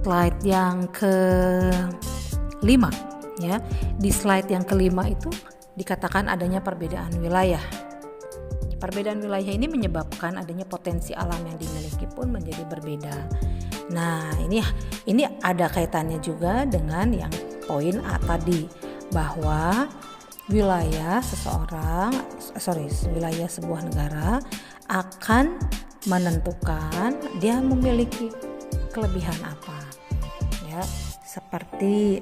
slide yang kelima ya. Di slide yang kelima itu dikatakan adanya perbedaan wilayah. Perbedaan wilayah ini menyebabkan adanya potensi alam yang dimiliki pun menjadi berbeda. Nah, ini ada kaitannya juga dengan yang poin A tadi, bahwa wilayah sebuah negara akan menentukan dia memiliki kelebihan apa. Ya, seperti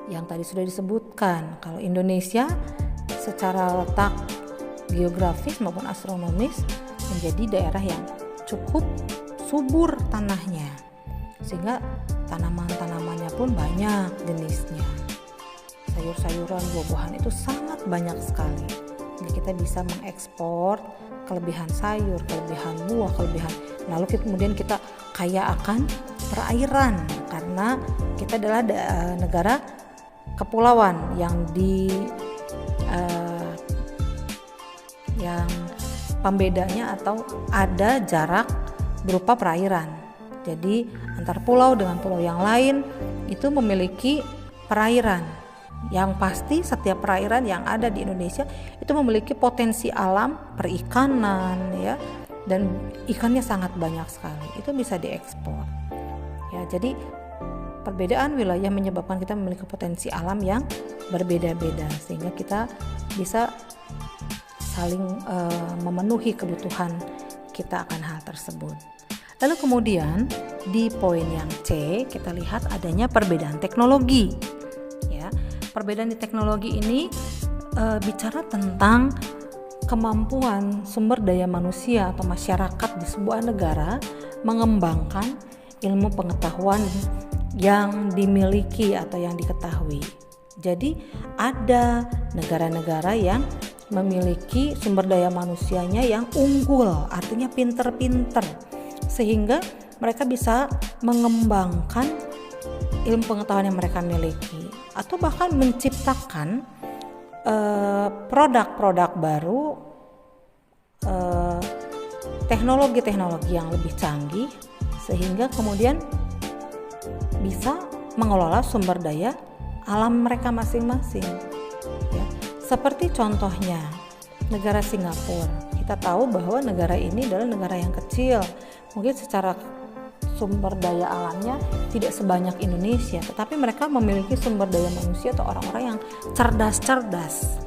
yang tadi sudah disebutkan, kalau Indonesia secara letak geografis maupun astronomis menjadi daerah yang cukup subur tanahnya, sehingga tanaman-tanamannya pun banyak jenisnya. Sayur-sayuran, buah-buahan itu sangat banyak sekali. Jadi kita bisa mengekspor kelebihan sayur, kelebihan buah, lalu kemudian kita kaya akan perairan karena kita adalah negara kepulauan yang yang pembedanya atau ada jarak berupa perairan. Jadi antar pulau dengan pulau yang lain itu memiliki perairan. Yang pasti setiap perairan yang ada di Indonesia itu memiliki potensi alam perikanan ya, dan ikannya sangat banyak sekali. Itu bisa diekspor. Ya, jadi perbedaan wilayah menyebabkan kita memiliki potensi alam yang berbeda-beda sehingga kita bisa saling memenuhi kebutuhan kita akan hal tersebut. Lalu kemudian di poin yang C kita lihat adanya perbedaan teknologi. Ya, perbedaan di teknologi ini bicara tentang kemampuan sumber daya manusia atau masyarakat di sebuah negara mengembangkan ilmu pengetahuan yang dimiliki atau yang diketahui. Jadi ada negara-negara yang memiliki sumber daya manusianya yang unggul, artinya pinter-pinter, sehingga mereka bisa mengembangkan ilmu pengetahuan yang mereka miliki atau bahkan menciptakan produk-produk baru, teknologi-teknologi yang lebih canggih, sehingga kemudian bisa mengelola sumber daya alam mereka masing-masing ya. Seperti contohnya negara Singapura. Kita tahu bahwa negara ini adalah negara yang kecil, mungkin secara sumber daya alamnya tidak sebanyak Indonesia, tetapi mereka memiliki sumber daya manusia atau orang-orang yang cerdas-cerdas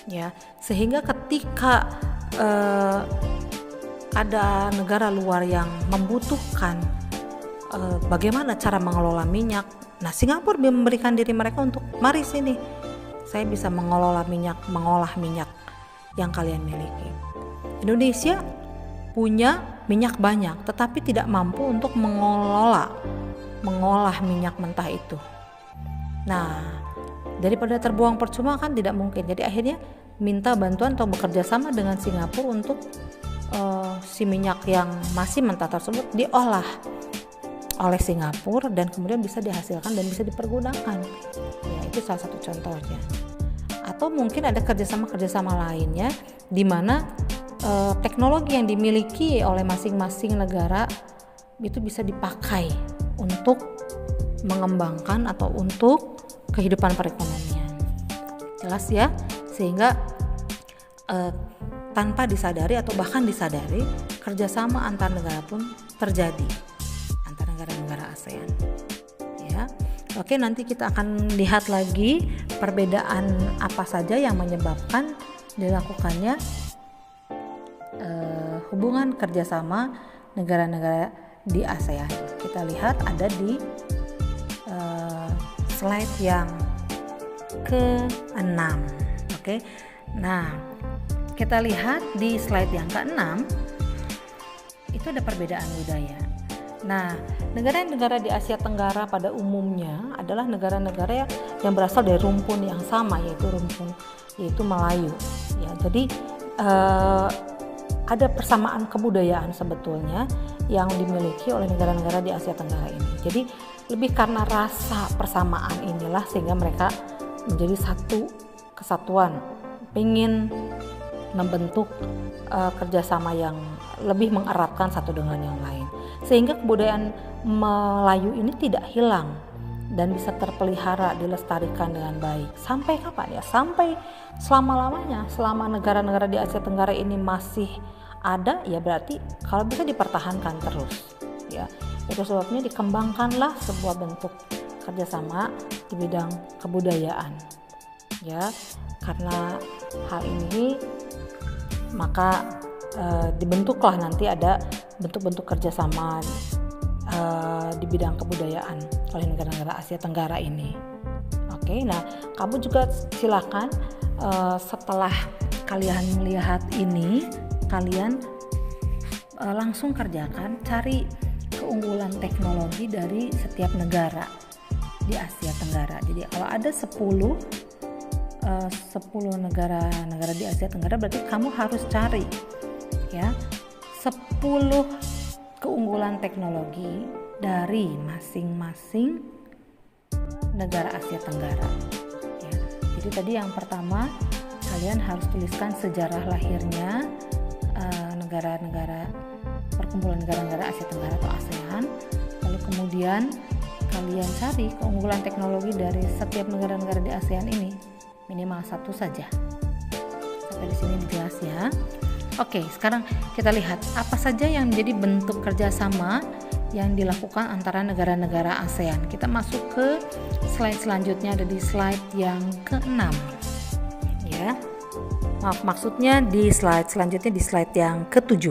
ya, sehingga ketika ada negara luar yang membutuhkan bagaimana cara mengelola minyak, nah Singapura memberikan diri mereka untuk mari sini, saya bisa mengolah minyak yang kalian miliki. Indonesia punya minyak banyak tetapi tidak mampu untuk mengolah minyak mentah itu. Nah, daripada terbuang percuma kan tidak mungkin. Jadi akhirnya minta bantuan atau bekerja sama dengan Singapura untuk si minyak yang masih mentah tersebut diolah oleh Singapura dan kemudian bisa dihasilkan dan bisa dipergunakan. Ya, itu salah satu contohnya. Atau mungkin ada kerjasama lainnya di mana teknologi yang dimiliki oleh masing-masing negara itu bisa dipakai untuk mengembangkan atau untuk kehidupan perekonomian. Jelas ya? Sehingga tanpa disadari atau bahkan disadari, kerjasama antar negara pun terjadi antar negara-negara ASEAN. Ya, oke, nanti kita akan lihat lagi perbedaan apa saja yang menyebabkan dilakukannya hubungan kerjasama negara-negara di ASEAN. Kita lihat ada di slide yang ke-6. Oke. Nah, kita lihat di slide yang ke-6 itu ada perbedaan budaya. Nah, negara-negara di Asia Tenggara pada umumnya adalah negara-negara yang berasal dari rumpun yang sama, yaitu Melayu. Ya, jadi ada persamaan kebudayaan sebetulnya yang dimiliki oleh negara-negara di Asia Tenggara ini. Jadi lebih karena rasa persamaan inilah sehingga mereka menjadi satu kesatuan, ingin membentuk kerjasama yang lebih mengeratkan satu dengan yang lain. Sehingga kebudayaan Melayu ini tidak hilang dan bisa terpelihara, dilestarikan dengan baik. Sampai kapan ya? Sampai selama-lamanya. Selama negara-negara di Asia Tenggara ini masih ada, ya berarti kalau bisa dipertahankan terus. Ya, itu sebabnya dikembangkanlah sebuah bentuk kerjasama di bidang kebudayaan. Ya, karena hal ini maka dibentuklah nanti ada bentuk-bentuk kerjasama di bidang kebudayaan oleh negara-negara Asia Tenggara ini. Oke, nah kamu juga silakan setelah kalian melihat ini, kalian langsung kerjakan, cari keunggulan teknologi dari setiap negara di Asia Tenggara. Jadi kalau ada 10 negara di Asia Tenggara, berarti kamu harus cari ya 10 keunggulan teknologi dari masing-masing negara Asia Tenggara. Ya. Jadi tadi yang pertama, kalian harus tuliskan sejarah lahirnya negara-negara, perkumpulan negara-negara Asia Tenggara atau ASEAN. Lalu kemudian kalian cari keunggulan teknologi dari setiap negara-negara di ASEAN ini, minimal satu saja. Sampai di sini jelas ya. Oke, sekarang kita lihat apa saja yang menjadi bentuk kerjasama yang dilakukan antara negara-negara ASEAN. Kita masuk ke slide selanjutnya, ada di slide yang ke-6 ya. Maksudnya di slide selanjutnya, di slide yang ke-7.